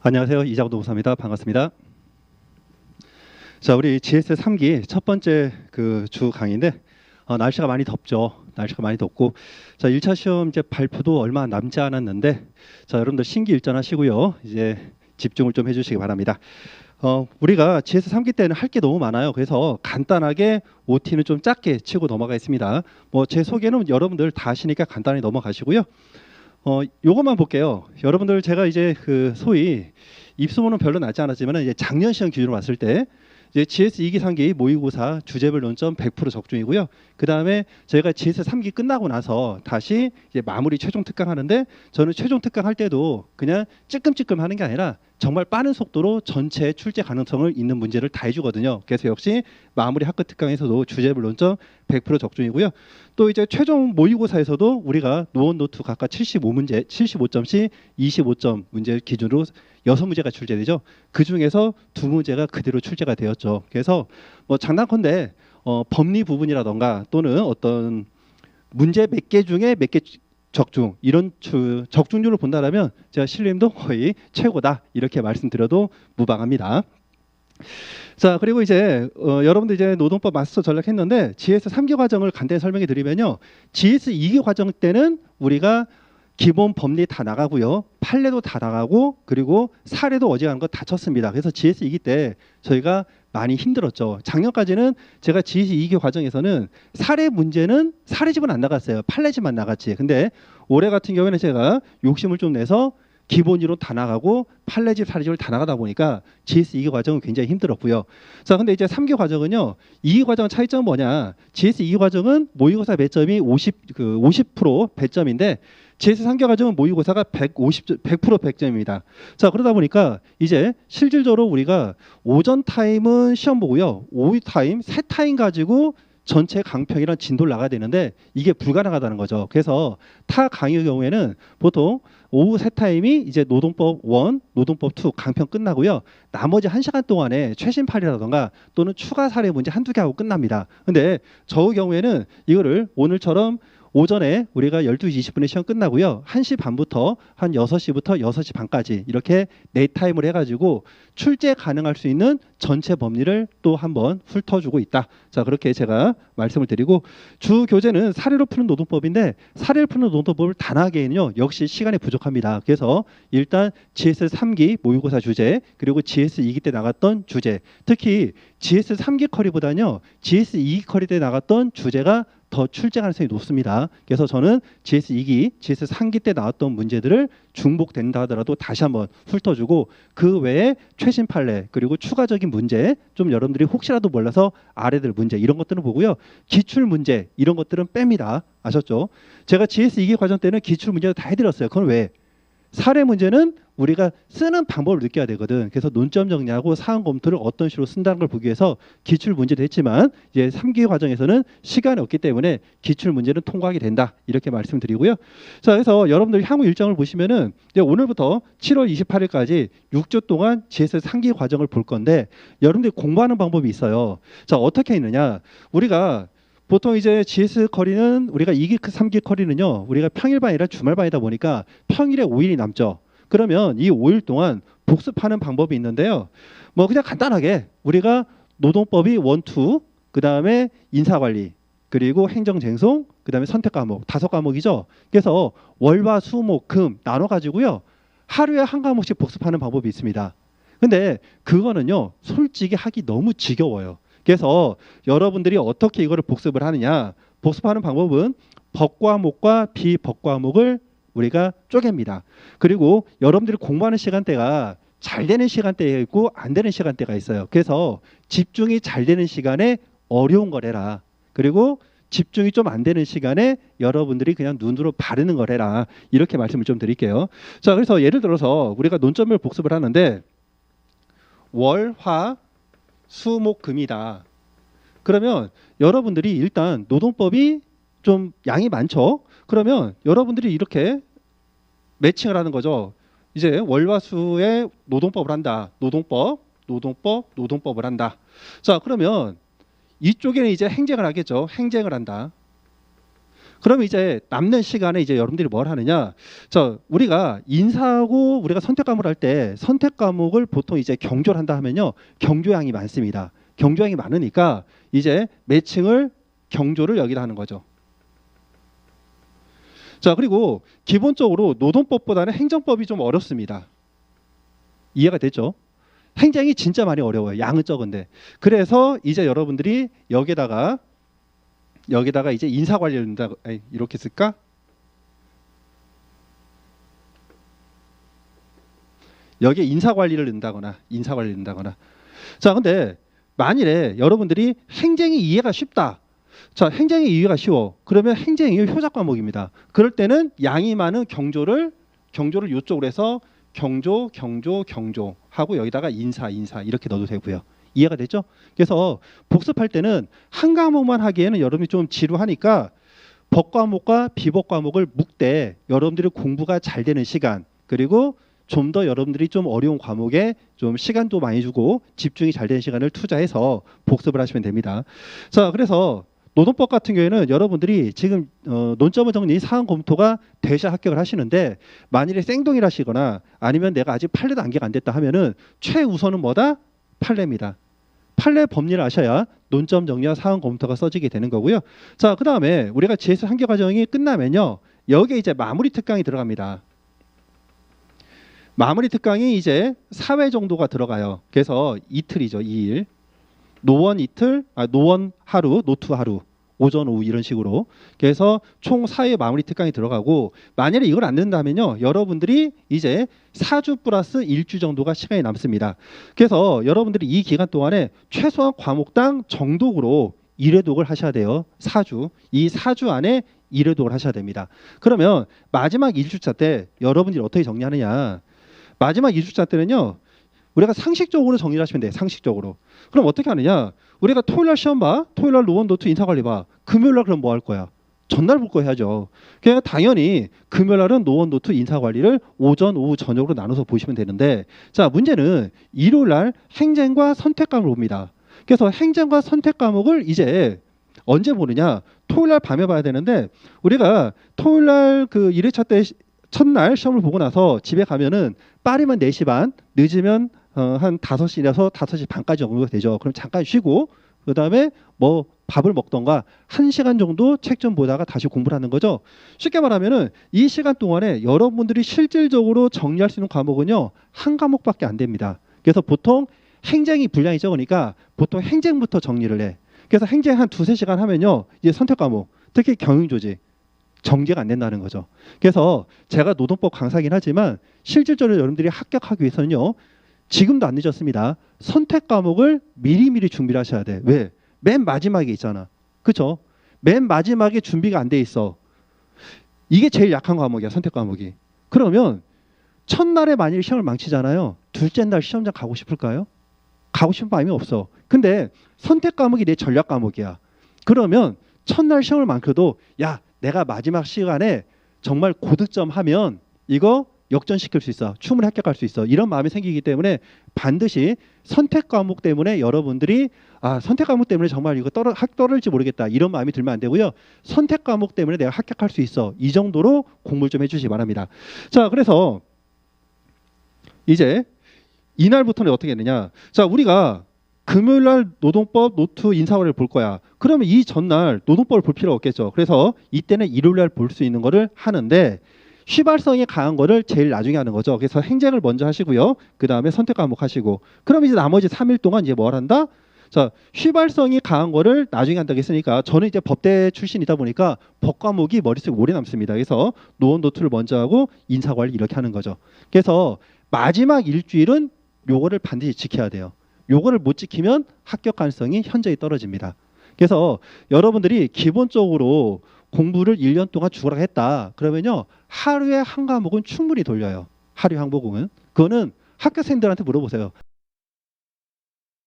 안녕하세요. 이장도 목사입니다. 반갑습니다. 자, 우리 GS 3기 첫 번째 그 주 강의인데 날씨가 많이 덥죠. 날씨가 많이 덥고 자, 1차 시험 이제 발표도 얼마 남지 않았는데 자, 여러분들 신기일전하시고요. 이제 집중을 좀 해주시기 바랍니다. 우리가 GS 3기 때는 할 게 너무 많아요. 그래서 간단하게 OT는 좀 짧게 치고 넘어가겠습니다. 뭐 제 소개는 여러분들 다 하시니까 간단히 넘어가시고요. 요것만 볼게요. 여러분들 제가 이제 그 소위 입소문은 별로 나지 않았지만 이제 작년 시험 기준으로 봤을 때 이제 GS 2기, 3기 모의고사 주제별 논점 100% 적중이고요. 그 다음에 저희가 GS 3기 끝나고 나서 다시 이제 마무리 최종 특강 하는데 저는 최종 특강 할 때도 그냥 찔끔찔끔 하는 게 아니라 정말 빠른 속도로 전체 출제 가능성을 있는 문제를 다 해주거든요. 그래서 역시 마무리 학급 특강에서도 주제별 논점 100% 적중이고요. 또 이제 최종 모의고사에서도 우리가 노원 노트 각각 75문제, 75점씩 25점 문제 기준으로 6문제가 출제되죠. 그 중에서 2문제가 그대로 출제가 되었죠. 그래서 뭐 장난컨대 법리 부분이라던가 또는 어떤 문제 몇 개 중에 몇 개 적중 이런 적중률을 본다면 제가 신림도 거의 최고다 이렇게 말씀드려도 무방합니다. 자, 그리고 이제 여러분들 이제 노동법 마스터 전략했는데 GS 3기 과정을 간단히 설명해 드리면요. GS 2기 과정 때는 우리가 기본 법리 다 나가고요. 판례도 다 나가고 그리고 사례도 어지간한 거 다 쳤습니다. 그래서 GS 2기 때 저희가 많이 힘들었죠. 작년까지는 제가 GS 2기 과정에서는 사례 문제는 사례집은 안 나갔어요. 판례집만 나갔지. 근데 올해 같은 경우에는 제가 욕심을 좀 내서 기본 이론 다 나가고 판례집, 사례집을 다 나가다 보니까 GS 2기 과정은 굉장히 힘들었고요. 자, 근데 이제 3기 과정은요. 2기 과정 차이점은 뭐냐? GS 2기 과정은 모의고사 배점이 50% 배점인데 GS 3기 과정은 모의고사가 100% 100점입니다. 자, 그러다 보니까 이제 실질적으로 우리가 오전 타임은 시험 보고요. 오후 타임, 세 타임 가지고 전체 강평이랑 진도를 나가야 되는데 이게 불가능하다는 거죠. 그래서 타 강의 경우에는 보통 오후 세 타임이 이제 노동법 1, 노동법 2 강평 끝나고요. 나머지 1시간 동안에 최신판이라던가 또는 추가 사례 문제 한두 개 하고 끝납니다. 근데 저 경우에는 이거를 오늘처럼 오전에 우리가 12시 20분에 시험 끝나고요. 1시 반부터 한 6시부터 6시 반까지 이렇게 네 타임을 해가지고 출제 가능할 수 있는 전체 법리를 또 한번 훑어주고 있다. 자, 그렇게 제가 말씀을 드리고 주 교재는 사례로 푸는 노동법인데 사례를 푸는 노동법을 단하게는요. 역시 시간이 부족합니다. 그래서 일단 GS 3기 모의고사 주제 그리고 GS 2기 때 나갔던 주제 특히 GS 3기 커리보다는요. GS 2기 커리 때 나갔던 주제가 더 출제 가능성이 높습니다. 그래서 저는 GS 2기, GS 3기 때 나왔던 문제들을 중복된다 하더라도 다시 한번 훑어주고 그 외에 최신 판례 그리고 추가적인 문제 좀 여러분들이 혹시라도 몰라서 아래들 문제 이런 것들은 보고요. 기출 문제 이런 것들은 뺍니다. 아셨죠? 제가 GS 2기 과정 때는 기출 문제도 다 해드렸어요. 그건 왜? 사례 문제는 우리가 쓰는 방법을 느껴야 되거든. 그래서 논점 정리하고 사안 검토를 어떤 식으로 쓴다는 걸 보기 위해서 기출 문제도 했지만 이제 3기 과정에서는 시간이 없기 때문에 기출 문제는 통과하게 된다. 이렇게 말씀드리고요. 자, 그래서 여러분들 향후 일정을 보시면은 이제 오늘부터 7월 28일까지 6주 동안 GS 3기 과정을 볼 건데 여러분들이 공부하는 방법이 있어요. 자, 어떻게 했느냐? 우리가 보통 이제 GS 커리는 우리가 2기, 3기 커리는요. 우리가 평일반이 아니라 주말반이다 보니까 평일에 5일이 남죠. 그러면 이 5일 동안 복습하는 방법이 있는데요. 뭐 그냥 간단하게 우리가 노동법이 1, 2, 그다음에 인사관리, 그리고 행정쟁송, 그다음에 선택과목 5과목이죠. 그래서 월화 수목 금 나눠 가지고요. 하루에 한 과목씩 복습하는 방법이 있습니다. 근데 그거는요. 솔직히 하기 너무 지겨워요. 그래서 여러분들이 어떻게 이거를 복습을 하느냐? 복습하는 방법은 법과목과 비법과목을 우리가 쪼갭니다. 그리고 여러분들이 공부하는 시간대가 잘 되는 시간대가 있고 안 되는 시간대가 있어요. 그래서 집중이 잘 되는 시간에 어려운 걸 해라. 그리고 집중이 좀 안 되는 시간에 여러분들이 그냥 눈으로 바르는 걸 해라. 이렇게 말씀을 좀 드릴게요. 자, 그래서 예를 들어서 우리가 논점별 복습을 하는데 월, 화, 수, 목, 금이다. 그러면 여러분들이 일단 노동법이 좀 양이 많죠. 그러면 여러분들이 이렇게 매칭을 하는 거죠. 이제 월화수의 노동법을 한다. 노동법을 한다. 자, 그러면 이쪽에는 이제 행정을 하겠죠. 행정을 한다. 그럼 이제 남는 시간에 이제 여러분들이 뭘 하느냐? 우리가 인사하고 우리가 선택 과목을 할 때 선택 과목을 보통 이제 경조를 한다 하면요. 경조량이 많습니다. 경조량이 많으니까 이제 매칭을 경조를 여기다 하는 거죠. 자, 그리고 기본적으로 노동법보다는 행정법이 좀 어렵습니다. 이해가 됐죠? 행정이 진짜 많이 어려워요. 양은 적은데. 그래서 이제 여러분들이 여기다가 이제 인사 관리를 넣는다. 이렇게 쓸까? 여기에 인사 관리를 넣는다거나 자, 근데 만일에 여러분들이 행정이 이해가 쉽다. 자, 행정이 이해가 쉬워. 그러면 행정이 효자 과목입니다. 그럴 때는 양이 많은 경조를 이쪽으로 해서 경조 하고 여기다가 인사 이렇게 넣어도 되고요. 이해가 됐죠? 그래서 복습할 때는 한 과목만 하기에는 여러분이 좀 지루하니까 법 과목과 비법 과목을 묶되 여러분들이 공부가 잘 되는 시간, 그리고 좀 더 여러분들이 좀 어려운 과목에 좀 시간도 많이 주고 집중이 잘 되는 시간을 투자해서 복습을 하시면 됩니다. 자, 그래서 노동법 같은 경우에는 여러분들이 지금 논점을 정리 사항 검토가 되셔야 합격을 하시는데, 만일에 생동이라시거나 아니면 내가 아직 판례도 안개가 안 됐다 하면은 최우선은 뭐다? 판례입니다. 판례 법리를 아셔야 논점 정리와 사항 검토가 써지게 되는 거고요. 자, 그 다음에 우리가 GS 한개 과정이 끝나면요, 여기에 이제 마무리 특강이 들어갑니다. 마무리 특강이 이제 4회 정도가 들어가요. 그래서 이틀이죠. 2일. 노원 이틀, 노원 하루, 노투 하루, 오전 오후 이런 식으로. 그래서 총 4회 마무리 특강이 들어가고, 만약에 이걸 안 된다면요, 여러분들이 이제 4주 플러스 1주 정도가 시간이 남습니다. 그래서 여러분들이 이 기간 동안에 최소한 과목당 정독으로 1회독을 하셔야 돼요. 4주. 이 4주 안에 1회독을 하셔야 됩니다. 그러면 마지막 1주차 때 여러분들이 어떻게 정리하느냐? 마지막 2주차 때는요, 우리가 상식적으로 정리를 하시면 돼요. 상식적으로. 그럼 어떻게 하느냐? 우리가 토요일날 시험 봐. 토요일날 노원 노트 인사관리 봐. 금요일날 그럼 뭐 할 거야? 전날 볼 거 해야죠. 그냥 당연히 금요일날은 노원 노트 인사관리를 오전, 오후, 저녁으로 나눠서 보시면 되는데, 자, 문제는 일요일날 행정과 선택 과목을 봅니다. 그래서 행정과 선택 과목을 이제 언제 보느냐? 토요일날 밤에 봐야 되는데, 우리가 토요일날 그 1회차 때 첫날 시험을 보고 나서 집에 가면은 빠르면 4시 반, 늦으면 한 5시라서 5시 반까지 정도가 되죠. 그럼 잠깐 쉬고 그다음에 뭐 밥을 먹던가 1시간 정도 책 좀 보다가 다시 공부를 하는 거죠. 쉽게 말하면은 이 시간 동안에 여러분들이 실질적으로 정리할 수 있는 과목은요, 한 과목밖에 안 됩니다. 그래서 보통 행정이 분량이 적으니까 보통 행정부터 정리를 해. 그래서 행정 한 2-3시간 하면요, 이제 선택 과목, 특히 경영조직 정제가 안 된다는 거죠. 그래서 제가 노동법 강사긴 하지만 실질적으로 여러분들이 합격하기 위해서는요, 지금도 안 늦었습니다. 선택 과목을 미리미리 준비를 하셔야 돼. 왜? 맨 마지막에 있잖아. 그렇죠? 맨 마지막에 준비가 안 돼 있어. 이게 제일 약한 과목이야, 선택 과목이. 그러면 첫날에 만일 시험을 망치잖아요. 둘째 날 시험장 가고 싶을까요? 가고 싶은 마음이 없어. 근데 선택 과목이 내 전략 과목이야. 그러면 첫날 시험을 망쳐도 야, 내가 마지막 시간에 정말 고득점 하면 이거 역전시킬 수 있어. 충분히 합격할 수 있어. 이런 마음이 생기기 때문에 반드시 선택 과목 때문에 여러분들이 선택 과목 때문에 정말 이거 떨어질지 모르겠다. 이런 마음이 들면 안 되고요. 선택 과목 때문에 내가 합격할 수 있어. 이 정도로 공부를 좀 해주시기 바랍니다. 자, 그래서 이제 이날부터는 어떻게 했느냐. 자, 우리가 금요일날 노동법 노트 인사관리를 볼 거야. 그러면 이 전날 노동법을 볼 필요 없겠죠. 그래서 이때는 일요일날 볼 수 있는 거를 하는데, 휘발성이 강한 거를 제일 나중에 하는 거죠. 그래서 행정을 먼저 하시고요. 그 다음에 선택 과목 하시고, 그럼 이제 나머지 3일 동안 이제 뭘 한다? 자, 휘발성이 강한 거를 나중에 한다고 했으니까 저는 이제 법대 출신이다 보니까 법 과목이 머릿속에 오래 남습니다. 그래서 노원 노트를 먼저 하고 인사관리 이렇게 하는 거죠. 그래서 마지막 일주일은 요거를 반드시 지켜야 돼요. 요거를 못 지키면 합격 가능성이 현저히 떨어집니다. 그래서 여러분들이 기본적으로 공부를 1년 동안 죽어라 했다. 그러면요, 하루에 한 과목은 충분히 돌려요. 하루에 한 과목은. 그거는 학교생들한테 물어보세요.